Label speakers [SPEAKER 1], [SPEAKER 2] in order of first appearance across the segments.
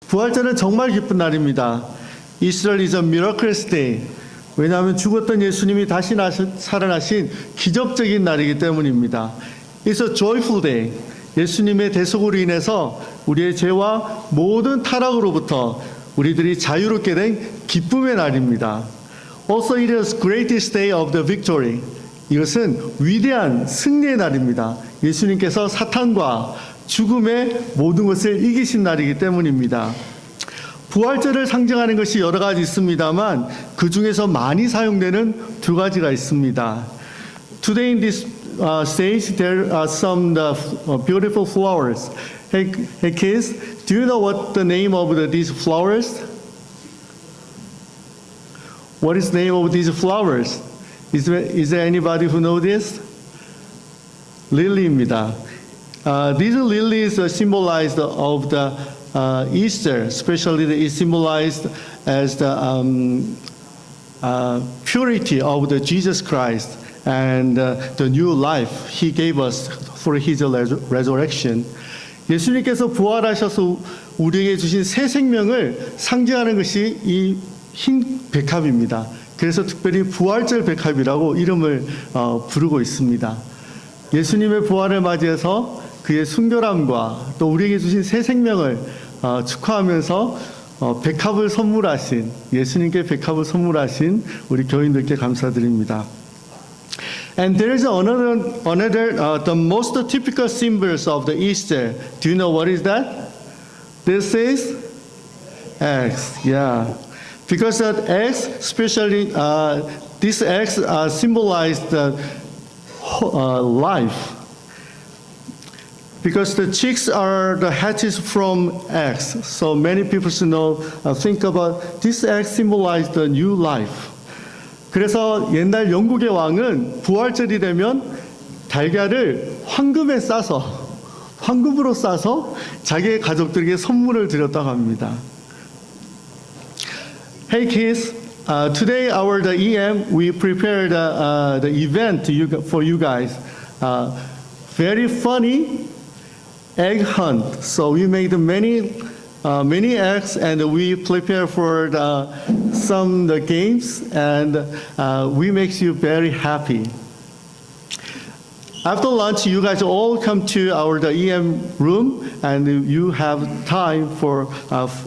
[SPEAKER 1] 부활절은 정말 기쁜 날입니다. Easter is a miraculous day. 왜냐하면 죽었던 예수님이 다시 살아나신 기적적인 날이기 때문입니다. It's a joyful day. 예수님의 대속으로 인해서 우리의 죄와 모든 타락으로부터 우리들이 자유롭게 된 기쁨의 날입니다. Also, it is greatest day of the victory. 이것은 위대한 승리의 날입니다. 예수님께서 사탄과 죽음의 모든 것을 이기신 날이기 때문입니다. 부활절을 상징하는 것이 여러 가지 있습니다만 그 중에서 많이 사용되는 두 가지가 있습니다. Today in this stage there are some beautiful flowers. Hey kids, do you know what the name of these flowers? What is the name of these flowers? Is there anybody who knows this? Lily입니다. These lilies are symbolized of the Easter, especially it symbolized as the purity of the Jesus Christ and the new life He gave us for His resurrection. 예수님께서 부활하셔서 우리에게 주신 새 생명을 상징하는 것이 이 흰 백합입니다. 그래서 특별히 부활절 백합이라고 이름을 부르고 있습니다. 예수님의 부활을 맞이해서 그의 순결함과 또 우리에게 주신 새 생명을 축하하면서 백합을 선물하신 예수님께 백합을 선물하신 우리 교인들께 감사드립니다. And there is another the most typical symbols of the Easter. Do you know what is that? This is eggs. Yeah, because that eggs, especially these eggs, symbolize the life. Because the chicks are the hatches from eggs, so many people think about this egg symbolize the new life. 그래서 옛날 영국의 왕은 부활절이 되면 달걀을 황금으로 싸서 자기의 가족들에게 선물을 드렸다고 합니다. Hey kids, today the EM we prepared the event for you guys. Very funny egg hunt. So we made many eggs and we prepare for some games and we make you very happy. After lunch, you guys all come to the EM room and you have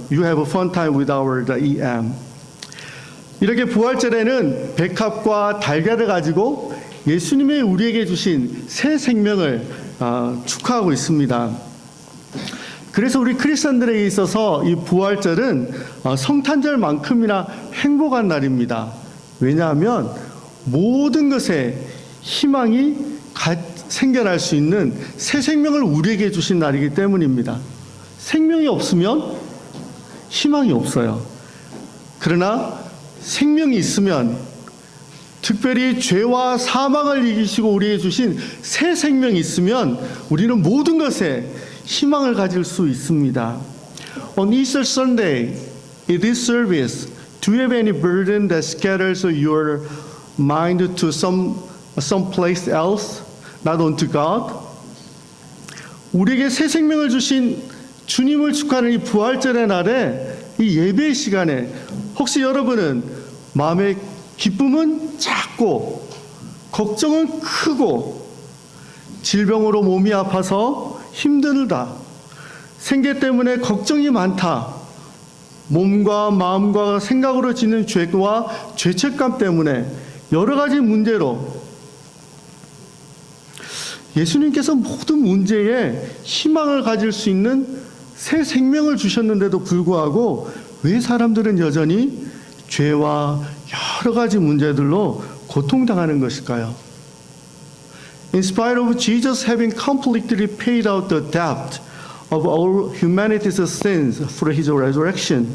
[SPEAKER 1] you have a fun time with the EM. 이렇게 부활절에는 백합과 달걀을 가지고 예수님이 우리에게 주신 새 생명을 축하하고 있습니다. 그래서 우리 크리스천들에게 있어서 이 부활절은 성탄절만큼이나 행복한 날입니다. 왜냐하면 모든 것에 희망이 생겨날 수 있는 새 생명을 우리에게 주신 날이기 때문입니다. 생명이 없으면 희망이 없어요. 그러나 생명이 있으면 특별히 죄와 사망을 이기시고 우리에게 주신 새 생명이 있으면 우리는 모든 것에 희망을 가질 수 있습니다. On Easter Sunday, in this service, do you have any burden that scatters your mind to some place else, not unto God? 우리에게 새 생명을 주신 주님을 축하하는 이 부활절의 날에 이 예배 시간에 혹시 여러분은 마음의 기쁨은 작고 걱정은 크고 질병으로 몸이 아파서 힘들다, 생계 때문에 걱정이 많다, 몸과 마음과 생각으로 짓는 죄와 죄책감 때문에 여러 가지 문제로 예수님께서 모든 문제에 희망을 가질 수 있는 새 생명을 주셨는데도 불구하고 왜 사람들은 여전히 죄와 여러 가지 문제들로 고통당하는 것일까요? In spite of Jesus having completely paid out the debt of all humanity's sins for His resurrection,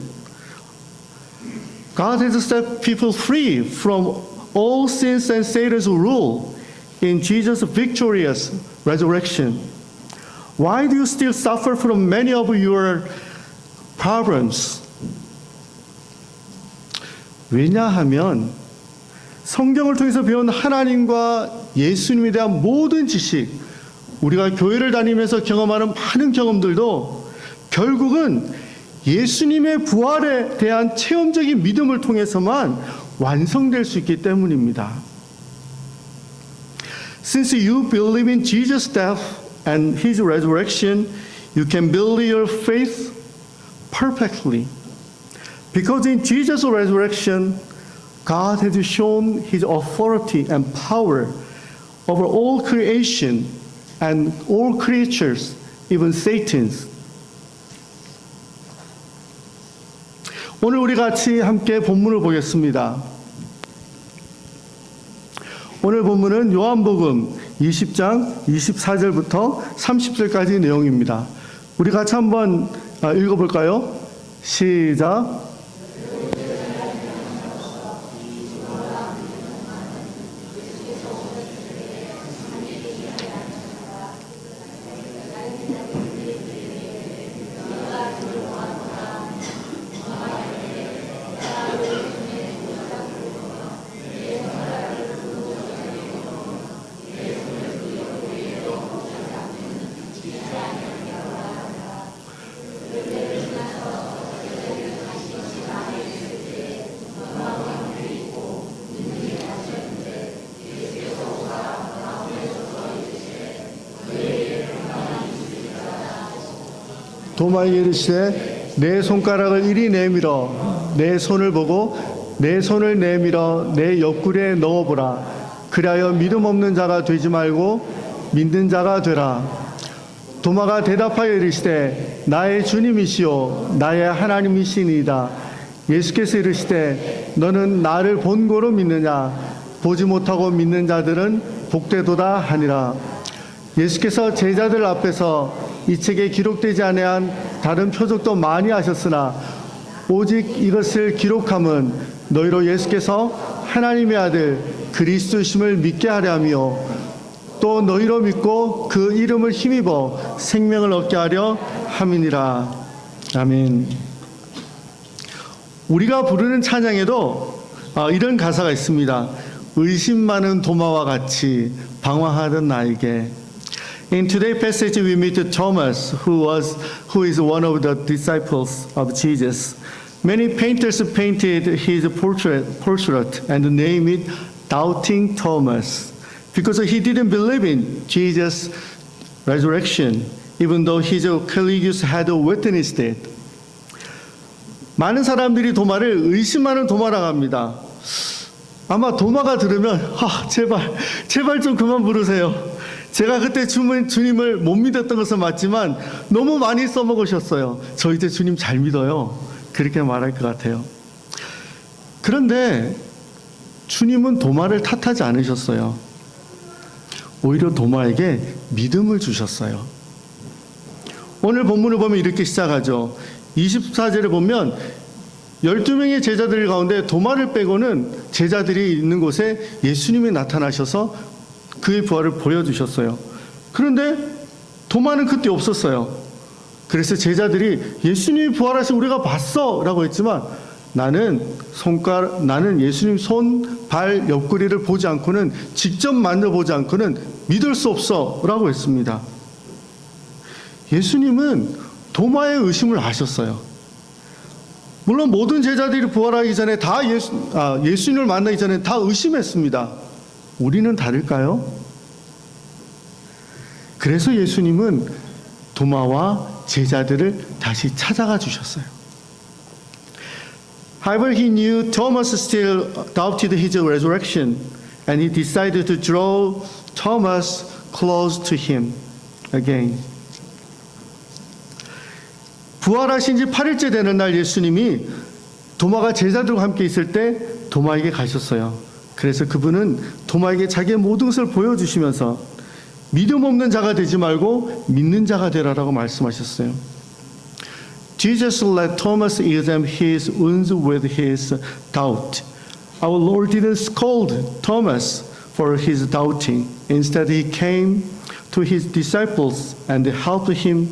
[SPEAKER 1] God has set people free from all sins and Satan's rule in Jesus' victorious resurrection. Why do you still suffer from many of your problems? 왜냐하면 성경을 통해서 배운 하나님과 예수님에 대한 모든 지식, 우리가 교회를 다니면서 경험하는 많은 경험들도 결국은 예수님의 부활에 대한 체험적인 믿음을 통해서만 완성될 수 있기 때문입니다. Since you believe in Jesus' death and His resurrection, you can build your faith perfectly. Because in Jesus' resurrection, God has shown His authority and power over all creation and all creatures, even Satan's. 오늘 우리 같이 함께 본문을 보겠습니다. 오늘 본문은 요한복음 20장 24절부터 30절까지 내용입니다. 우리 같이 한번 읽어볼까요? 시작. 도마에게 이르시되 내 손가락을 이리 내밀어 내 손을 보고 내 손을 내밀어 내 옆구리에 넣어보라. 그리하여 믿음 없는 자가 되지 말고 믿는 자가 되라. 도마가 대답하여 이르시되 나의 주님이시오 나의 하나님이시니이다. 예수께서 이르시되 너는 나를 본고로 믿느냐. 보지 못하고 믿는 자들은 복되도다 하니라. 예수께서 제자들 앞에서 이 책에 기록되지 아니한 다른 표적도 많이 하셨으나 오직 이것을 기록함은 너희로 예수께서 하나님의 아들 그리스도심을 믿게 하려 하며 또 너희로 믿고 그 이름을 힘입어 생명을 얻게 하려 함이니라. 아멘. 우리가 부르는 찬양에도 이런 가사가 있습니다. 의심 많은 도마와 같이 방황하던 나에게. In today's passage, we meet Thomas, who is one of the disciples of Jesus. Many painters painted his portrait and named it Doubting Thomas, because he didn't believe in Jesus' resurrection, even though his colleagues had witnessed it. 많은 사람들이 도마를 의심하는 도마라고 합니다. 아마 도마가 들으면 제발 좀 그만 부르세요. 제가 그때 주님을 못 믿었던 것은 맞지만 너무 많이 써먹으셨어요. 저 이제 주님 잘 믿어요. 그렇게 말할 것 같아요. 그런데 주님은 도마를 탓하지 않으셨어요. 오히려 도마에게 믿음을 주셨어요. 오늘 본문을 보면 이렇게 시작하죠. 24절에 보면 12명의 제자들 가운데 도마를 빼고는 제자들이 있는 곳에 예수님이 나타나셔서 그의 부활을 보여주셨어요. 그런데 도마는 그때 없었어요. 그래서 제자들이 예수님이 부활하신 우리가 봤어 라고 했지만 나는 예수님 손, 발, 옆구리를 보지 않고는 직접 만져보지 않고는 믿을 수 없어 라고 했습니다. 예수님은 도마의 의심을 아셨어요. 물론 모든 제자들이 부활하기 전에 다 예수님을 만나기 전에 다 의심했습니다. 우리는 다를까요? 그래서 예수님은 도마와 제자들을 다시 찾아가 주셨어요. However, he knew Thomas still doubted his resurrection, and he decided to draw Thomas close to him again. 부활하신 지 8일째 되는 날 예수님이 도마가 제자들과 함께 있을 때 도마에게 가셨어요. 그래서 그분은 도마에게 자기의 모든 것을 보여주시면서 믿음 없는 자가 되지 말고 믿는 자가 되라라고 말씀하셨어요. Jesus let Thomas examine his wounds with his doubt. Our Lord didn't scold Thomas for his doubting. Instead, he came to his disciples and helped him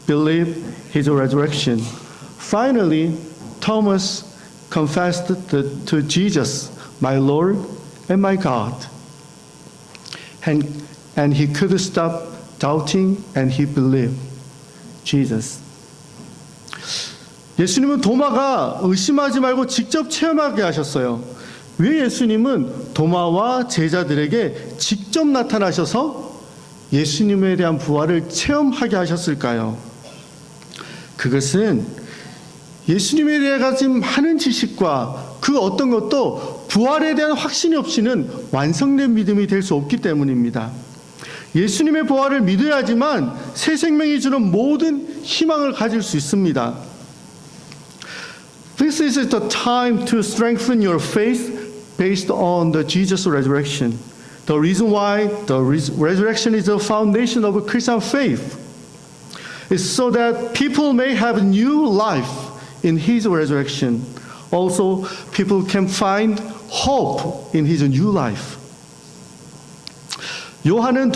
[SPEAKER 1] believe his resurrection. Finally, Thomas confessed to Jesus, my Lord and my God. And he could stop doubting and he believed Jesus. 예수님은 도마가 의심하지 말고 직접 체험하게 하셨어요. 왜 예수님은 도마와 제자들에게 직접 나타나셔서 예수님에 대한 부활을 체험하게 하셨을까요? 그것은 예수님에 대해 가진 많은 지식과 그 어떤 것도 부활에 대한 확신이 없이는 완성된 믿음이 될 수 없기 때문입니다. 예수님의 부활을 믿어야지만 새 생명이 주는 모든 희망을 가질 수 있습니다. This is the time to strengthen your faith based on the Jesus resurrection. The reason why the resurrection is the foundation of a Christian faith is so that people may have new life in His resurrection. Also, people can find hope in His new life. 요한은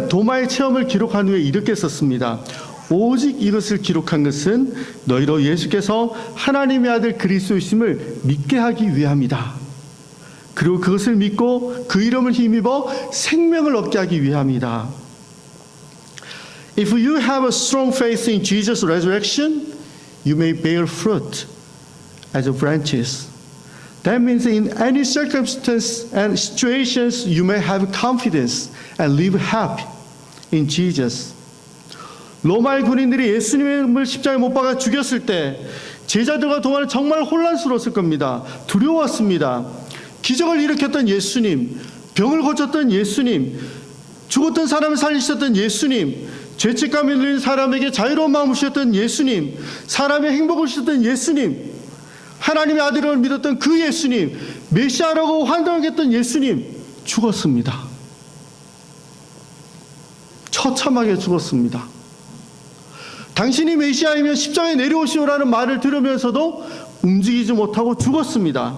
[SPEAKER 1] 도마의 체험을 기록한 후에 이렇게 썼습니다. 오직 이것을 기록한 것은 너희로 예수께서 하나님의 아들 그리스도이심을 믿게 하기 위함이다. 그리고 그것을 믿고 그 이름을 힘입어 생명을 얻게 하기 위함이다. If you have a strong faith in Jesus' resurrection, you may bear fruit as branches. That means in any circumstance and situations, you may have confidence and live happy in Jesus. 로마의 군인들이 예수님을 십자가에 못 박아 죽였을 때 제자들과 도마는 정말 혼란스러웠을 겁니다. 두려웠습니다. 기적을 일으켰던 예수님, 병을 고쳤던 예수님, 죽었던 사람을 살리셨던 예수님, 죄책감이 들린 사람에게 자유로운 마음을 주셨던 예수님, 사람의 행복을 주셨던 예수님, 하나님의 아들을 믿었던 그 예수님, 메시아라고 환장했던 예수님 죽었습니다. 처참하게 죽었습니다. 당신이 메시아이면 십자가에 내려오시오라는 말을 들으면서도 움직이지 못하고 죽었습니다.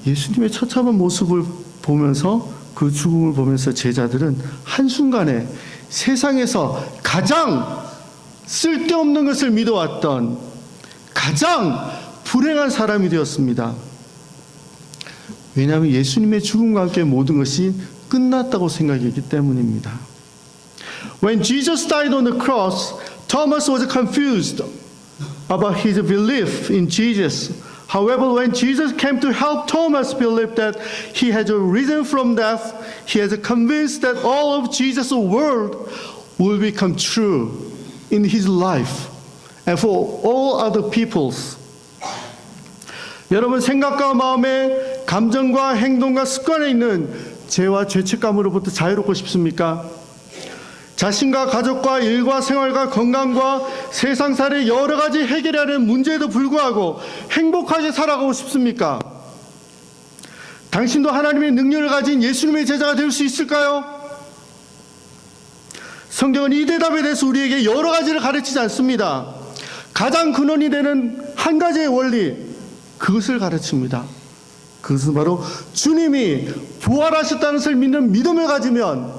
[SPEAKER 1] 예수님의 처참한 모습을 보면서 그 죽음을 보면서 제자들은 한순간에 세상에서 가장 쓸데없는 것을 믿어왔던 가장 불행한 사람이 되었습니다. 왜냐하면 예수님의 죽음과 함께 모든 것이 끝났다고 생각했기 때문입니다. When Jesus died on the cross, Thomas was confused about his belief in Jesus. However, when Jesus came to help Thomas believe that he had risen from death, he is convinced that all of Jesus' word will become true in his life and for all other peoples. 여러분, 생각과 마음의 감정과 행동과 습관에 있는 죄와 죄책감으로부터 자유롭고 싶습니까? 자신과 가족과 일과 생활과 건강과 세상살이 여러 가지 해결하는 문제에도 불구하고 행복하게 살아가고 싶습니까? 당신도 하나님의 능력을 가진 예수님의 제자가 될 수 있을까요? 성경은 이 대답에 대해서 우리에게 여러 가지를 가르치지 않습니다. 가장 근원이 되는 한 가지의 원리, 그것을 가르칩니다. 그것은 바로 주님이 부활하셨다는 것을 믿는 믿음을 가지면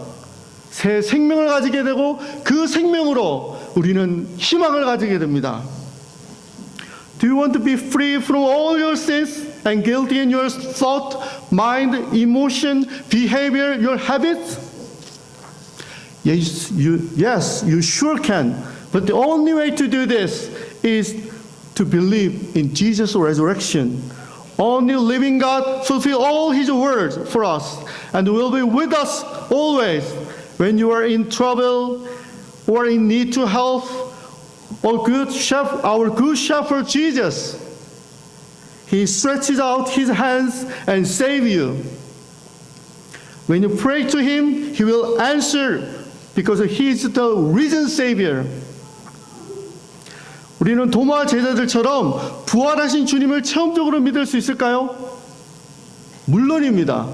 [SPEAKER 1] 새 생명을 가지게 되고 그 생명으로 우리는 희망을 가지게 됩니다. Do you want to be free from all your sins and guilt in your thought, mind, emotion, behavior, your habits? Yes, you sure can. But the only way to do this is to believe in Jesus' resurrection. Only living God fulfill all His words for us and will be with us always. When you are in trouble or in need to help, our good shepherd Jesus, He stretches out His hands and save you. When you pray to Him, He will answer because He is the risen Savior. 우리는 도마 제자들처럼 부활하신 주님을 체험적으로 믿을 수 있을까요? 물론입니다.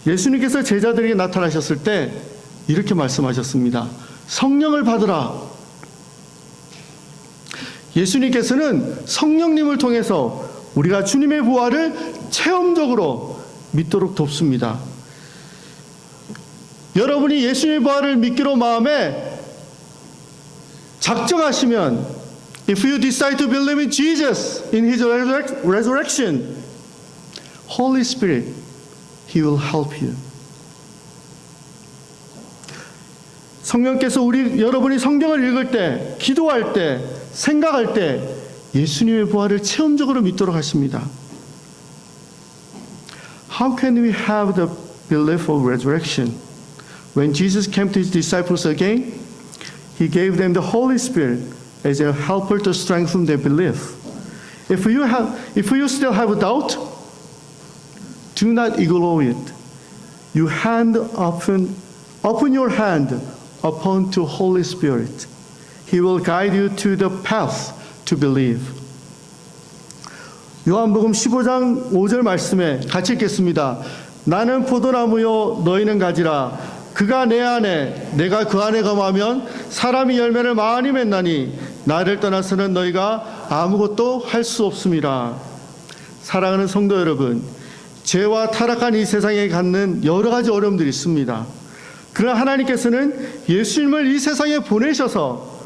[SPEAKER 1] 예수님께서 제자들에게 나타나셨을 때 이렇게 말씀하셨습니다. 성령을 받으라. 예수님께서는 성령님을 통해서 우리가 주님의 부활을 체험적으로 믿도록 돕습니다. 여러분이 예수님의 부활을 믿기로 마음에 작정하시면, if you decide to believe in Jesus, in His resurrection, Holy Spirit, He will help you. 성령께서 여러분이 성경을 읽을 때, 기도할 때, 생각할 때 예수님의 부활을 체험적으로 믿도록 하십니다. How can we have the belief of resurrection? When Jesus came to his disciples again, he gave them the Holy Spirit as a helper to strengthen their belief. If you still have a doubt, do not ignore it. You open your hand upon to Holy Spirit. He will guide you to the path to believe. 요한복음 15장 5절 말씀에 같이 읽겠습니다. 나는 포도나무요 너희는 가지라. 그가 내 안에 내가 그 안에 거하면 사람이 열매를 많이 맺나니 나를 떠나서는 너희가 아무것도 할 수 없음이라. 사랑하는 성도 여러분, 죄와 타락한 이 세상에 갖는 여러 가지 어려움들이 있습니다. 그러나 하나님께서는 예수님을 이 세상에 보내셔서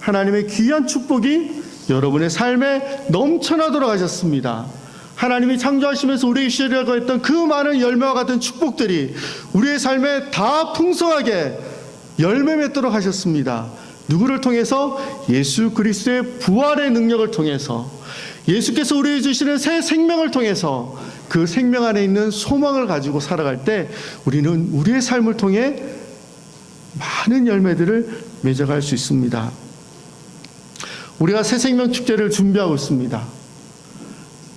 [SPEAKER 1] 하나님의 귀한 축복이 여러분의 삶에 넘쳐나도록 하셨습니다. 하나님이 창조하시면서 우리에게 주시려고 했던 그 많은 열매와 같은 축복들이 우리의 삶에 다 풍성하게 열매 맺도록 하셨습니다. 누구를 통해서? 예수 그리스도의 부활의 능력을 통해서, 예수께서 우리에게 주시는 새 생명을 통해서 그 생명 안에 있는 소망을 가지고 살아갈 때 우리는 우리의 삶을 통해 많은 열매들을 맺어갈 수 있습니다. 우리가 새 생명 축제를 준비하고 있습니다.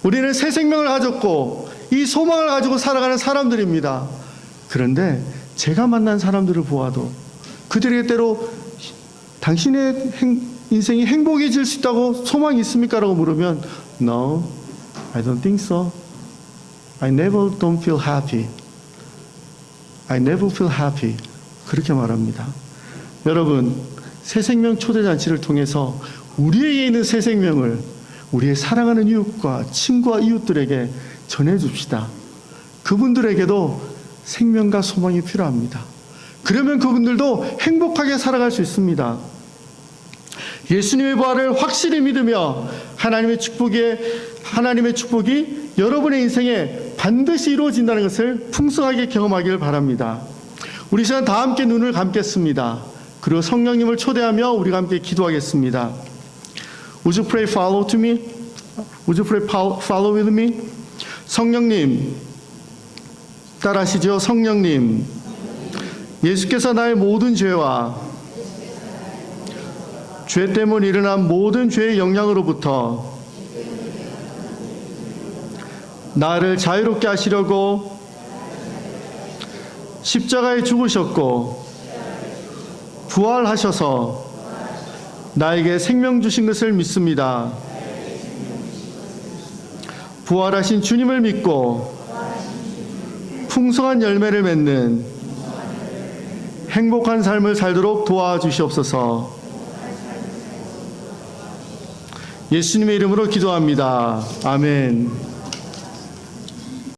[SPEAKER 1] 우리는 새 생명을 가졌고 이 소망을 가지고 살아가는 사람들입니다. 그런데 제가 만난 사람들을 보아도 그들에게 때로 당신의 인생이 행복해질 수 있다고 소망이 있습니까? 라고 물으면 No, I don't think so. I never don't feel happy. I never feel happy. 그렇게 말합니다. 여러분, 새 생명 초대잔치를 통해서 우리에게 있는 새 생명을 우리의 사랑하는 이웃과 친구와 이웃들에게 전해줍시다. 그분들에게도 생명과 소망이 필요합니다. 그러면 그분들도 행복하게 살아갈 수 있습니다. 예수님의 부활을 확실히 믿으며 하나님의 축복이 여러분의 인생에 반드시 이루어진다는 것을 풍성하게 경험하기를 바랍니다. 우리 시간 다 함께 눈을 감겠습니다. 그리고 성령님을 초대하며 우리가 함께 기도하겠습니다. Would you pray follow to me? Would you pray follow with me? 성령님, 따라하시죠. 성령님, 예수께서 나의 모든 죄와 죄 때문에 일어난 모든 죄의 영향으로부터 나를 자유롭게 하시려고 십자가에 죽으셨고 부활하셔서 나에게 생명 주신 것을 믿습니다. 부활하신 주님을 믿고 풍성한 열매를 맺는 행복한 삶을 살도록 도와주시옵소서. 예수님의 이름으로 기도합니다. 아멘.